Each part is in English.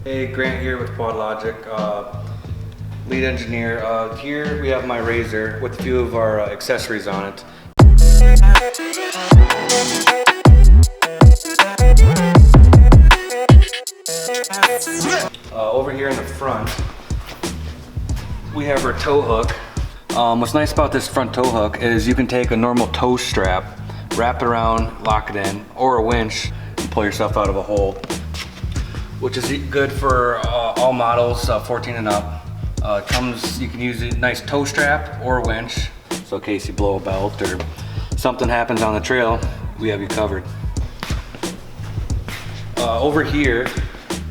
Hey, Grant here with QuadLogic, lead engineer. Here we have my RZR with a few of our accessories on it. Over here in the front, we have our tow hook. What's nice about this front tow hook is you can take a normal tow strap, wrap it around, lock it in, or a winch, and pull yourself out of a hole, which is good for all models 14 and up. You can use a nice tow strap or a winch, so in case you blow a belt or something happens on the trail, we have you covered. Over here,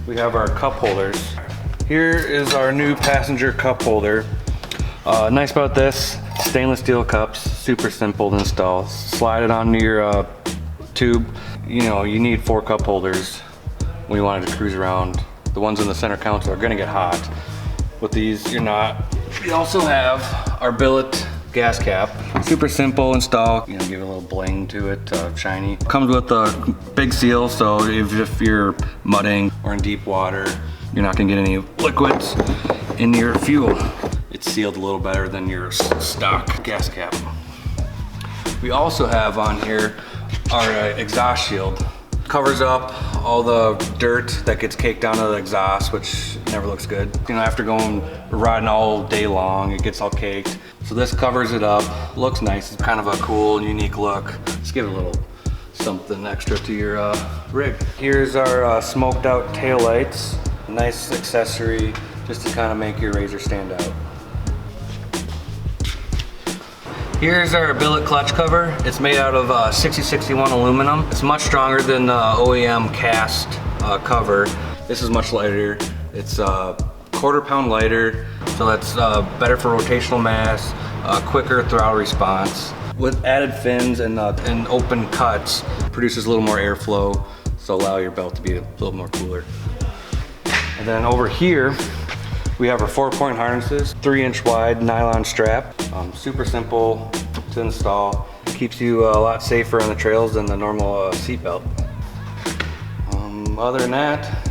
we have our cup holders. Here is our new passenger cup holder. Nice about this, stainless steel cups, super simple to install. Slide it onto your tube. You know, you need 4 cup holders when you wanted to cruise around. The ones in the center console are gonna get hot. With these, you're not. We also have our billet gas cap. Super simple install, you know, give it a little bling to it, shiny. Comes with a big seal, so if you're mudding or in deep water, you're not gonna get any liquids in your fuel. It's sealed a little better than your stock gas cap. We also have on here our exhaust shield. Covers up all the dirt that gets caked onto the exhaust, which never looks good. You know, after going riding all day long, it gets all caked. So this covers it up, looks nice. It's kind of a cool, unique look. Just give it a little something extra to your rig. Here's our smoked out tail lights. Nice accessory just to kind of make your RZR stand out. Here's our billet clutch cover. It's made out of 6061 aluminum. It's much stronger than the OEM cast cover. This is much lighter. It's a quarter pound lighter, so that's better for rotational mass, quicker throttle response. With added fins and open cuts, produces a little more airflow, so allow your belt to be a little more cooler. And then over here, we have our 4-point harnesses, 3-inch wide nylon strap. Super simple to install. Keeps you a lot safer on the trails than the normal seat belt. Other than that,